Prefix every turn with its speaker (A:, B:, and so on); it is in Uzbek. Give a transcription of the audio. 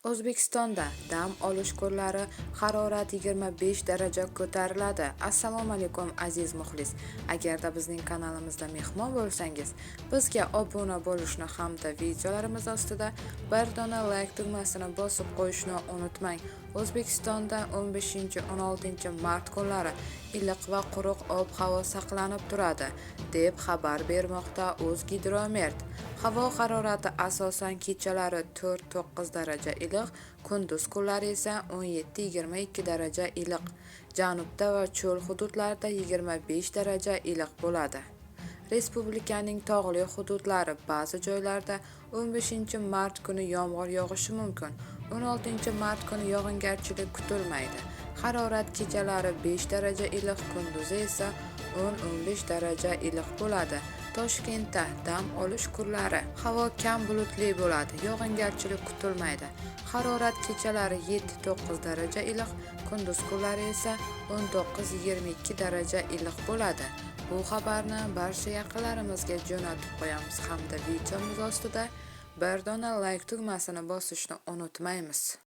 A: O'zbekistonda dam olish kunlari harorat 25 daraja ko'tariladi. Assalomu alaykum aziz muxlis. Agarda bizning kanalimizda mehmon bo'lsangiz, bizga obuna bo'lishni hamda videolarimiz ostida bir dona like tugmasini bosib qo'yishni unutmang. O'zbekistonda 15-16 mart kunlari iliq va quruq ob-havo saqlanib turadi, deb xabar bermoqda O'zgidromet. Havo harorati asosan kechalari 4-9 daraja iliq, kunduz kunlari esa 17-22 daraja iliq. Janubda va cho'l hududlarda 25 daraja iliq bo'ladi. Respublikaning tog'li hududlari ba'zi joylarda 15 mart kuni yomg'ir yog'ishi mumkin. 16 mart kuni yog'ingarchilik kutilmaydi. Harorat kechalari 5 daraja iliq, kunduzi esa 10-15 daraja iliq bo'ladi. Toshkentda dam olish kunlari havo kam bulutli bo'ladi, yog'ingarchilik kutilmaydi. Harorat kechalari 7-9 daraja iliq, kunduz kunlari esa 19-22 daraja iliq bo'ladi. Bu xabarni barcha yaqinlarimizga jo'natib qo'yamiz hamda videomiz ostida bir dona like tugmasini bosishni unutmaymiz.